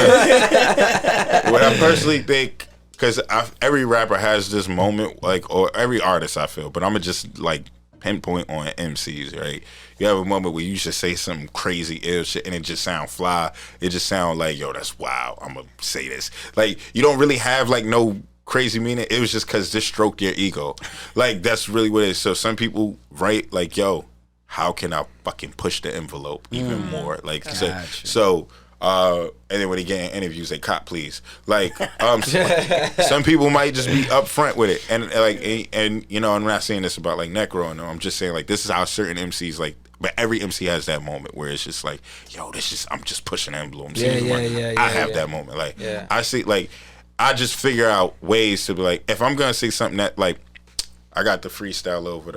D: What I personally think, because every rapper has this moment, like, or every artist I feel, but I'm gonna just like pinpoint on MCs, right? You have a moment where you just say some crazy ill shit and it just sound fly. It just sound like, yo, that's wild. I'm gonna say this. Like, you don't really have like no crazy meaning. It was just because this stroked your ego. Like, that's really what it is. So some people write like, yo, how can I fucking push the envelope even more? Like, so and then when they get in interviews, they cop please. Like, some people might just be upfront with it, and like, and you know, I'm not saying this about like Necro, and I'm just saying like this is how certain MCs like. But every MC has that moment where it's just like, yo, I'm just pushing the envelope. I have that moment. Like, I see, like, I just figure out ways to be like, if I'm gonna say something that like, I got the freestyle over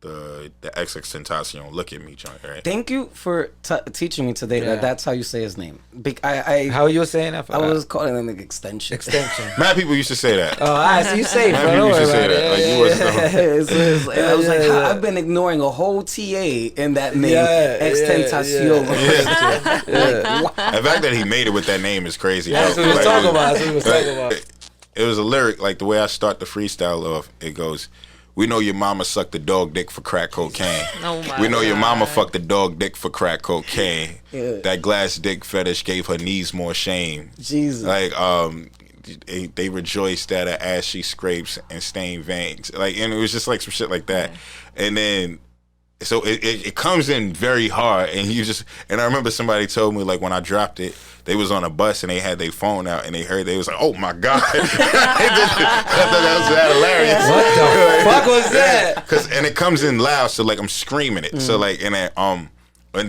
D: the XXXTentacion Look at Me joint, right?
B: Thank you for teaching me today that that's how you say his name.
A: How you were saying that?
B: I was calling him an extension.
D: Mad people used to say that.
A: Oh, so you say,
D: Mad people used to say that. Like, you wasn't.
B: I was like, I've been ignoring a whole TA in that name. Extentacion.
D: The fact that he made it with that name is crazy.
A: That's what we was talking about.
D: It was a lyric, like the way I start the freestyle off, it goes, "We know your mama sucked the dog dick for crack cocaine.
C: Oh my
D: we know your
C: God.
D: mama fucked the dog dick for crack cocaine.
B: Yeah.
D: That glass dick fetish gave her knees more shame.
B: Jesus.
D: Like, they rejoiced at her ass she scrapes and stained veins. Like, and it was just like some shit like that. And then, so it comes in very hard, and I remember somebody told me, like, when I dropped it, they was on a bus and they had their phone out and they was like, oh my God. I thought that was hilarious.
A: What the fuck was that?
D: And it comes in loud, so like I'm screaming it. So like, and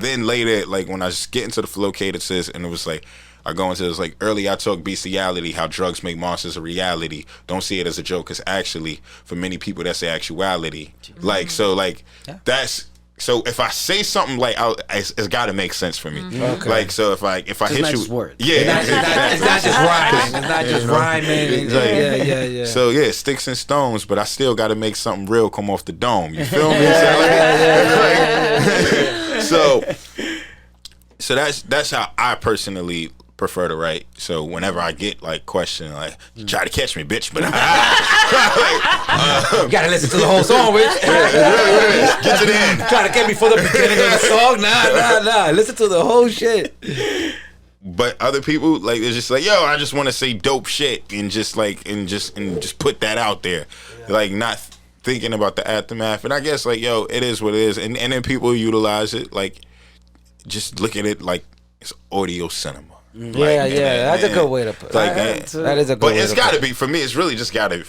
D: then later, like when I just get into the flow cadence, and it was like, I go into this like, early I talk bestiality, how drugs make monsters a reality. Don't see it as a joke, because actually, for many people, that's the actuality. Like, so like, that's, so if I say something like, it's got to make sense for me.
A: Okay.
D: Like, so if I
B: It's
D: hit
B: not
D: you,
B: just words.
D: yeah,
A: It's not just rhyming. It's not just rhyming. Yeah.
D: So yeah, sticks and stones, but I still got to make something real come off the dome. You feel me? So that's how I personally prefer to write. So whenever I get like question, like, try to catch me, bitch, but
A: You gotta listen to the whole song, bitch.
D: get to the end.
A: Trying to get me for the beginning of the song? Nah. Listen to the whole shit.
D: But other people, like, they're just like, yo, I just want to say dope shit and just put that out there, like, not thinking about the aftermath. And I guess, like, yo, it is what it is. And then people utilize it, like, just look at it like it's audio cinema.
A: Yeah, that's a good way to put it.
D: Like,
A: that is a good way to put it.
D: But it's got to be, for me, it's really just got to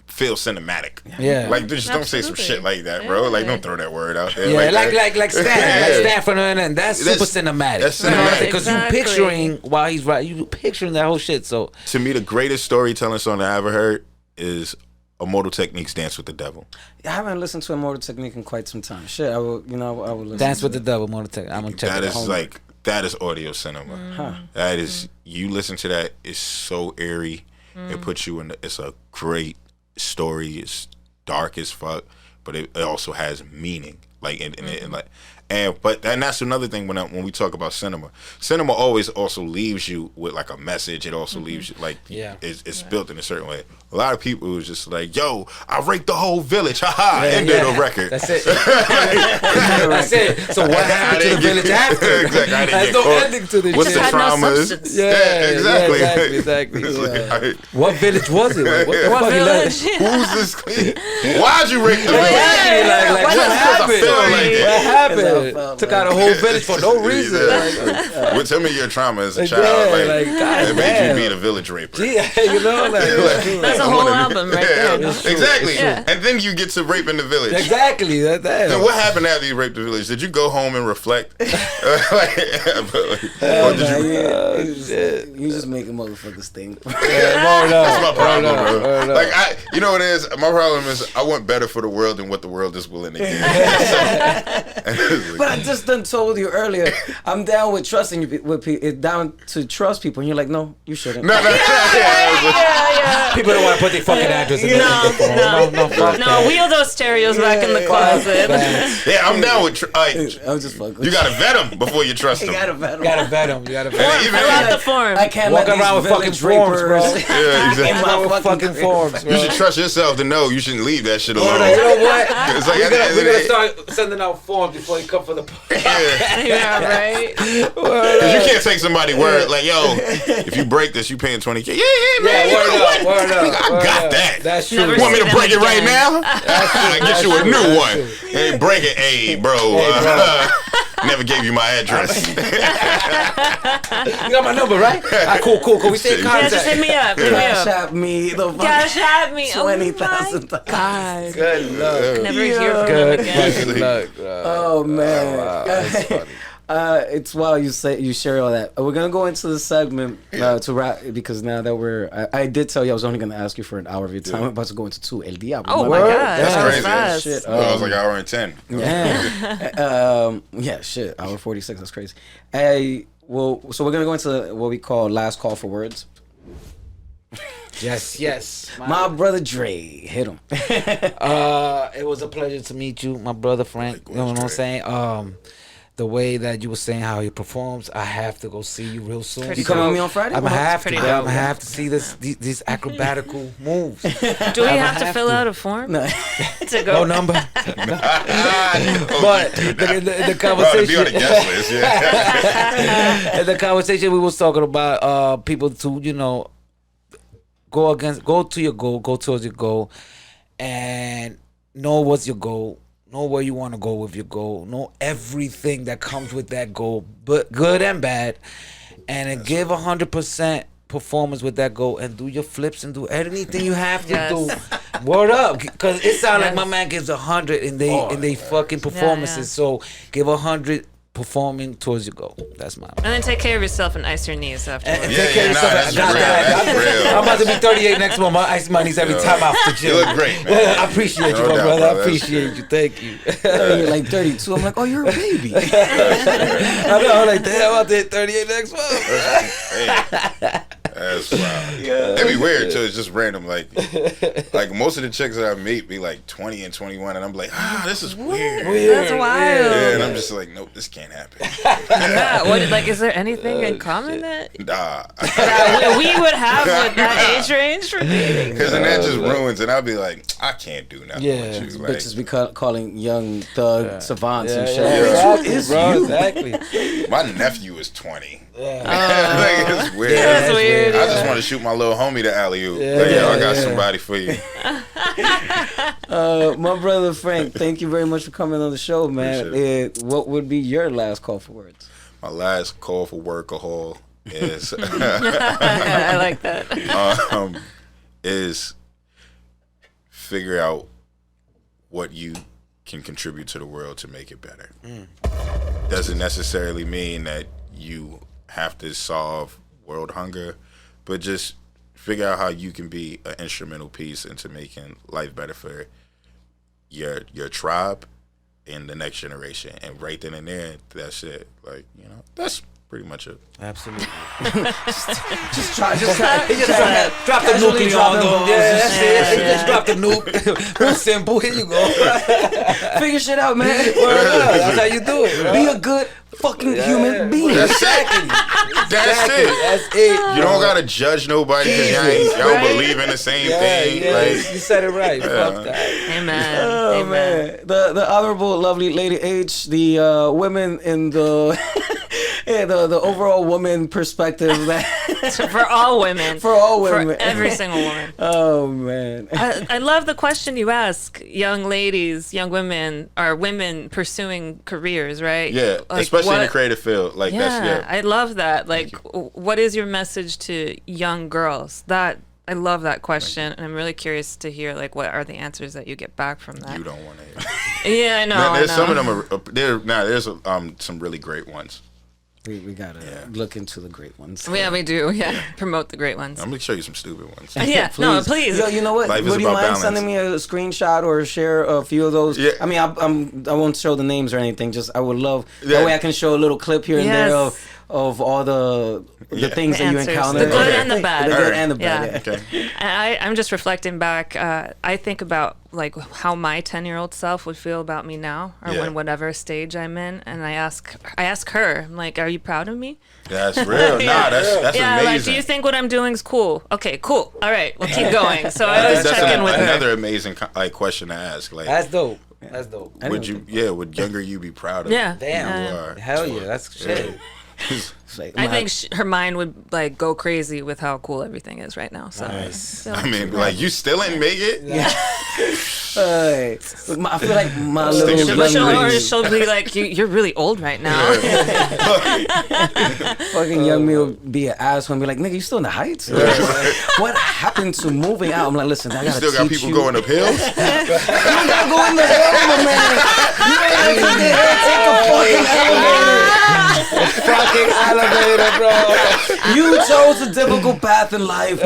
D: feel cinematic.
A: Yeah.
D: Like, just don't say some shit like that, bro. Like, don't throw that word out there.
A: Yeah, like Stan from and that's super cinematic.
D: That's cinematic.
A: Because you picturing while he's writing, you picturing that whole shit. So
D: to me, the greatest storytelling song I ever heard is Immortal Technique's "Dance with the Devil."
B: I haven't listened to Immortal Technique in quite some time. Shit, I will listen.
A: Dance
B: to
A: with the Devil, Immortal Technique. I'm gonna check
D: That
A: it
D: is
A: out.
D: like, that is audio cinema. That is, you listen to that, it's so eerie. It puts you in. It's a great story. It's dark as fuck, but it also has meaning. Like, but that's another thing when we talk about cinema. Cinema always also leaves you with like a message. It also leaves you like, it's built in a certain way. A lot of people was just like, yo, I raped the whole village, end of the record.
A: That's it. That's it. So what happened to the village after?
D: Exactly. I didn't
A: There's
D: get
A: no
D: caught.
A: ending to this.
D: What's the
C: Had no
D: traumas?
C: substance.
D: Exactly.
A: Exactly.
D: It's like,
A: What village was it? Like, what the
C: What
A: fuck?
C: village?
D: who's this? Why'd you rape the village?
A: Like,
C: What's
A: what
C: the
A: happened?
D: story?
A: What happened?
B: felt
A: Took out a whole village for no reason.
D: Well, tell me your trauma as a
A: Like,
D: child.
A: yeah,
D: Like,
A: like, God
D: it made
A: damn.
D: you be the village raper.
A: Yeah, you know, like,
C: That's a
D: I
C: whole
D: wanna be-
C: album right there. No?
D: Exactly.
C: Yeah.
D: And then you get to raping the village.
A: exactly. That.
D: Then what happened after you raped the village? Did you go home and reflect? Or did you?
B: You just make a motherfuckers think.
D: That's my problem, bro. Like, you know what it is? My problem is I want better for the world than what the world is willing to give.
B: But I just done told you earlier, I'm down with trusting you, with people, down to trust people, and you're like, no, you shouldn't.
D: No.
A: People don't want to put their fucking address in
C: No, wheel those stereos back in the closet.
D: Yeah, I'm down with.
B: I'm just fucking.
D: You gotta vet them before you trust them.
B: You gotta vet 'em.
A: Gotta vet them. You gotta vet them.
D: Even
C: Fill out the form.
B: I can't
A: Walk
B: let
A: around
B: these
A: with fucking
B: village
A: forms, bro.
B: rapers
D: Yeah, exactly.
B: in my
A: With fucking
B: crib.
A: forms, bro.
D: You should trust yourself to know you shouldn't leave that shit alone.
A: You know what?
D: It's like,
A: We're
D: at the end of the
A: gonna
D: day-
A: start sending out forms before you come for the podcast.
C: Yeah, right.
D: Because you can't take somebody's word like, yo, if you break this, you paying $20K. Yeah, man.
A: Yeah, word up.
D: I got that.
A: That's true.
C: Never
D: You want me to
C: see
D: break it
C: them
D: right
C: again.
D: now? I get you a new one. Hey, break it. Hey, bro. Never gave you my address.
A: You got my number, right? Cool. We stay in
C: Yeah,
A: contact.
C: just hit me up. Hit me
B: Cash
C: up.
B: at me the
C: Cash at me.
B: $20,000.
C: God.
A: Good luck.
C: Never hear from
A: Good
C: them again.
A: fucking luck, bro.
B: Oh man.
A: Wow, that's funny.
B: It's while you share all that. We're gonna go into the segment to wrap because now that I did tell you I was only gonna ask you for an hour of your time. I'm about to go into 2 El Diablo.
C: Oh my god,
D: That's crazy.
C: fast.
B: Shit.
D: I was like an hour and 10.
B: Yeah, shit. Hour 46. That's crazy. So we're gonna go into what we call last call for words.
A: Yes.
B: My brother Dre, hit him.
A: It was a pleasure to meet you, my brother Frank. You know what I'm saying? The way that you were saying how he performs, I have to go see you real soon.
B: You coming with me on Friday?
A: I'm gonna have to.
C: pretty
A: I'm
C: dope.
A: gonna have to see these acrobatical moves.
C: Do we have to fill out a form
B: No.
C: to go?
A: No number. But the conversation.
D: Be on the guest list, yeah.
A: The conversation we was talking about people to go to your goal, go towards your goal, and know what's your goal. Know where you want to go with your goal. Know everything that comes with that goal, but good and bad, and then give 100% performance with that goal, and do your flips and do anything you have to do. Word up, because it sounds like my man gives 100 in they fucking performances. So give 100. Performing towards your goal. That's my.
C: And then take care of yourself and ice your knees afterwards.
A: Take care of yourself.
D: That's real.
A: I'm about to be 38 next month. I ice my knees every time out the gym.
D: You look great, man.
A: I appreciate you, my
D: doubt,
A: brother. I
D: bro.
A: appreciate you. Thank you.
B: You're like 32. I'm like, oh, you're a baby.
A: I know. I'm like, damn, I'll hit 38 next month.
D: Hey, that's wild. It'd be weird too. It's just random. Like most of the chicks that I meet be like 20 and 21, and I'm like, this is weird.
C: That's wild.
D: Yeah, and I'm just like, nope, this can't happen.
C: Yeah, is there anything in common that
D: Nah,
C: we would have with that age range for dating?
D: because then that just ruins, and I'll be like, I can't do nothing
A: Yeah.
D: with you. Like,
B: Bitches be calling young thug savants and shit.
A: Exactly,
B: Who is
A: bro,
B: you?
A: Exactly.
D: my nephew is 20.
A: Yeah.
D: Like, it's weird.
C: That's weird.
D: I just want to shoot my little homie the alley-oop.
A: Yeah,
D: Like, I got
A: yeah.
D: somebody for you.
B: My brother Frank, thank you very much for coming on the show, man.
D: Appreciate
B: What would be your last call for words?
D: My last call for workahol is
C: I like that.
D: is figure out what you can contribute to the world to make it better. Doesn't necessarily mean that you have to solve world hunger, but just figure out how you can be an instrumental piece into making life better for your tribe and the next generation. And right then and there, that's it. Like, that's pretty much it.
A: Absolutely.
B: Just try.
A: Drop the nuke on them. Yeah, that's it. Just drop the nuke. Real simple. Here you go.
B: Figure shit out, man.
A: That's how you do it, bro.
B: Be a good fucking human being.
D: That's it. That's it.
A: That's it.
D: You don't gotta judge nobody because y'all don't believe in the same thing.
A: Yeah,
D: Like,
A: you said it right. Fuck that.
C: Amen.
B: Oh
C: Amen.
B: man, the honorable, lovely Lady H, the women in the the overall woman perspective that
C: For all women.
B: For all women.
C: For every single woman.
B: Oh man.
C: I love the question you ask. Young ladies, young women, are women pursuing careers, right?
D: yeah,
C: Like,
D: especially in the creative field. Like,
C: Yeah,
D: that's
C: I love that. Like, what is your message to young girls? I love that question, and I'm really curious to hear like what are the answers that you get back from that.
D: you don't want to hear.
C: Yeah, I know.
D: There's
C: I know.
D: some of them there's some really great ones.
B: We gotta look into the great ones.
C: Yeah, we do. Yeah, promote the great ones.
D: I'm gonna show you some stupid ones.
C: Yeah, no, please.
B: Yo, you know what?
D: Life is
B: Would you
D: about
B: mind
D: balance.
B: sending me a screenshot or share a few of those?
D: Yeah.
B: I mean, I won't show the names or anything. Just I would love
D: Yeah.
B: that way I can show a little clip here and there
C: Yes.
B: of all the things
C: The
B: that you
C: answers.
B: encounter.
C: The good
D: Okay.
C: and the bad.
B: The good
D: Alright.
B: and the bad.
C: Yeah.
D: Okay.
C: And I'm just reflecting back. I think about like how my 10-year-old self would feel about me now, or
D: Yeah.
C: when whatever stage I'm in, and I ask her, I'm like, "Are you proud of me?"
D: That's real. Nah, that's
C: Yeah,
D: amazing.
C: like, do you think what I'm doing is cool? Okay, cool. All right, we'll keep going. So I always
D: that's
C: check in with her.
D: another amazing question to ask. Like,
A: That's dope. That's dope.
D: would younger you be proud of?
C: Yeah.
A: Damn.
D: You are.
A: Hell yeah. That's shit.
B: Like,
C: I think her mind would like go crazy with how cool everything is right now. So,
A: Nice.
D: I mean, like, you still ain't make it?
B: I feel like my
D: Stick
B: little
D: with
B: young
D: your
B: me,
C: she'll be like, you're really old right now.
B: fucking young me will be an asshole and be like, nigga, you still in the Heights? What happened to moving out? I'm like, listen, I
D: You
B: gotta
D: still got
B: teach
D: people
B: you.
D: going up hills?
B: You gotta go in the hill, my man. You ain't gotta take the hill, take a fucking elevator.
A: Fucking elevator, bro.
B: You chose a difficult path in life.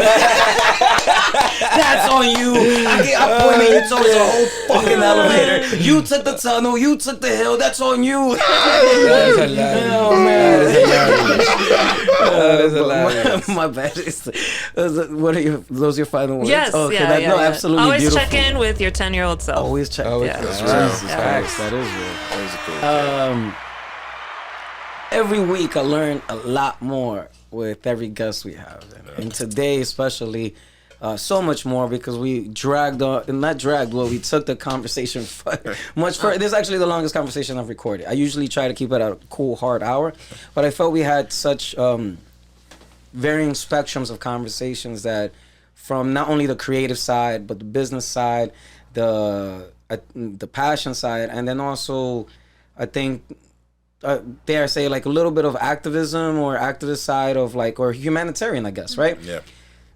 B: That's on you. I pointed, you chose a whole fucking elevator. You took the tunnel, you took the hill, that's on you.
A: That's hilarious.
B: Oh man.
A: That is hilarious.
B: My bad. What are those your final words?
C: Yes,
B: Okay,
C: yeah,
B: no,
C: yeah.
B: absolutely
C: Always
B: beautiful.
C: check in with your 10-year-old self.
B: Always check.
A: Always
C: Yeah.
D: That's
A: check.
D: real.
A: Jesus
C: Yeah.
A: Christ.
B: That is real.
D: That was a cool.
B: Every week I learn a lot more with every guest we have, and today especially, so much more because we dragged on, not dragged, well, we took the conversation much further. This is actually the longest conversation I've recorded. I usually try to keep it at a cool, hard hour, but I felt we had such varying spectrums of conversations that, from not only the creative side but the business side, the passion side, and then also, I think. Dare I say, like a little bit of activism or activist side of like, or humanitarian, I guess, right?
D: Yeah.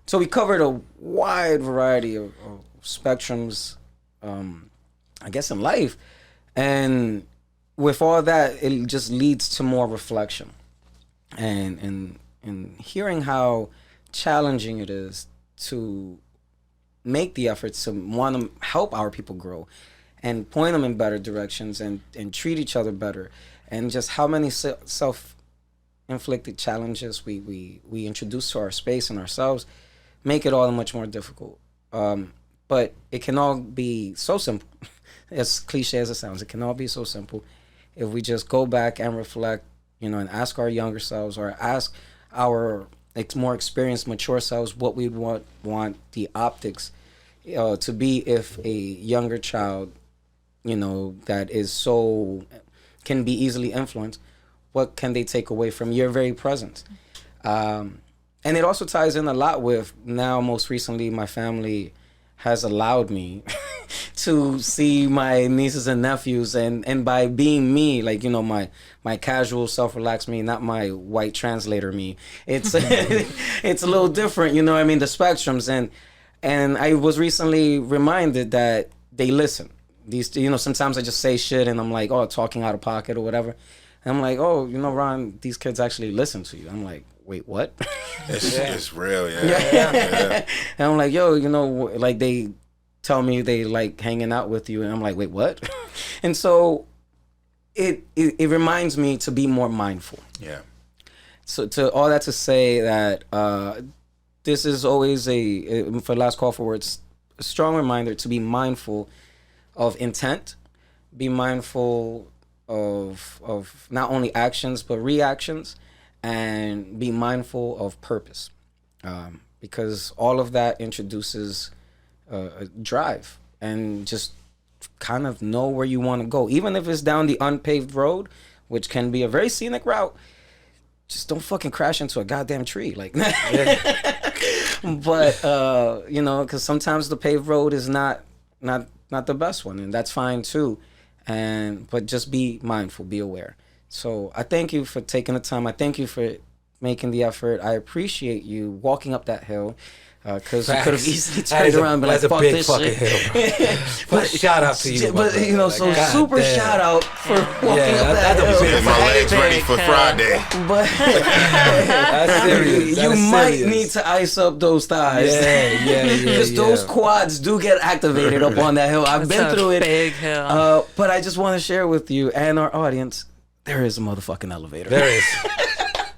B: So we covered a wide variety of spectrums, I guess, in life. And with all that, it just leads to more reflection. And hearing how challenging it is to make the efforts to want to help our people grow and point them in better directions and treat each other better. And just how many self-inflicted challenges we introduce to our space and ourselves make it all much more difficult. But it can all be so simple. As cliche as it sounds, it can all be so simple if we just go back and reflect, and ask our younger selves or ask our more experienced, mature selves what we want the optics to be if a younger child, that is so... can be easily influenced, what can they take away from your very presence? And it also ties in a lot with, now most recently, my family has allowed me to see my nieces and nephews, and by being me, like, my casual self-relaxed me, not my white translator me, it's it's a little different, the spectrums, and I was recently reminded that they listen. These, sometimes I just say shit and I'm like, oh, talking out of pocket or whatever. And I'm like, oh, Ron, these kids actually listen to you. I'm like, wait, what?
D: It's real, yeah.
B: And I'm like, yo, like they tell me they like hanging out with you. And I'm like, wait, what? And so it reminds me to be more mindful.
D: Yeah.
B: So to all that to say that this is always for last call for words, a strong reminder to be mindful of intent, be mindful of not only actions but reactions, and be mindful of purpose, because all of that introduces a drive and just kind of know where you want to go, even if it's down the unpaved road, which can be a very scenic route. Just don't fucking crash into a goddamn tree, like. But because sometimes the paved road is not the best one, and that's fine too. But just be mindful, be aware. So I thank you for taking the time. I thank you for making the effort. I appreciate you walking up that hill, because you could have easily turned around and been like,
A: that's
B: fuck
A: a big
B: this
A: fucking
B: shit.
A: hill, bro. But shout out to you.
B: But so
A: God
B: super
A: damn.
B: shout out for walking up that
A: that's a
B: hill.
A: big
D: Get my legs ready for Friday.
B: But
A: That's serious.
B: you
A: That's
B: might
A: serious.
B: need to ice up those thighs.
A: Yeah.
B: Because those quads do get activated up on that hill. I've been
C: It's a
B: through it.
C: big hill.
B: But I just want to share with you and our audience, there is a motherfucking elevator.
A: There is.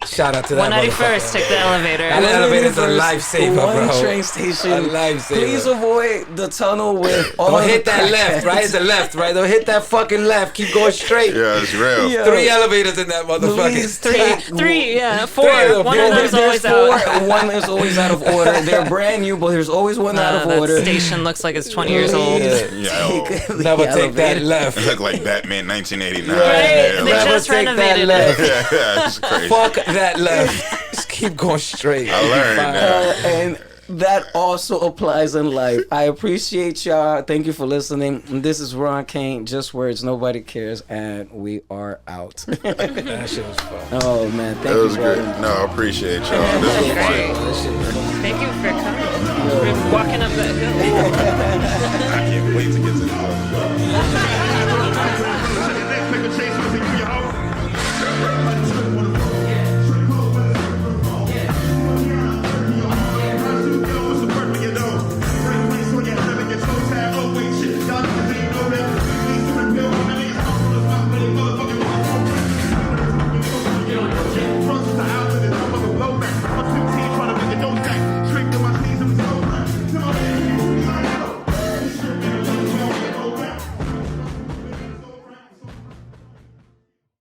A: Shout out to that
C: 191st, take the elevator.
A: That elevator's a lifesaver,
B: One
A: bro.
B: train station.
A: A lifesaver.
B: Please avoid the tunnel with all
A: Don't
B: the
A: hit that left,
B: crackheads.
A: right? It's the left, right? Don't hit that fucking left. Keep going straight.
D: Yeah, it's real.
B: Yeah.
A: 3 elevators in that motherfucker.
B: Please
C: Three, yeah, 4.
A: Three of them.
C: One of them's
B: There's
C: always
B: four.
C: out.
B: One is always out of order. They're brand new, but there's always one out of
C: That
B: order.
C: station looks like it's 20 years old.
D: Yo,
A: Never take that left.
D: it looked like Batman 1989.
C: Right?
D: Yeah,
C: They
D: like-
C: just
A: take that
C: renovated
A: left.
C: it.
D: yeah, it's crazy.
A: Fuck that that left. Just keep going straight.
D: I learned that.
B: And that also applies in life. I appreciate y'all. Thank you for listening. This is Ron Kane, Just Words, Nobody Cares, and we are out.
A: That shit was fun.
B: Oh, man. Thank
D: It was
B: you,
D: good.
B: brother.
D: No, I appreciate y'all. This was
C: Great.
D: fun.
C: Thank you for coming. We're walking up that hill.
D: I can't wait to get to this other.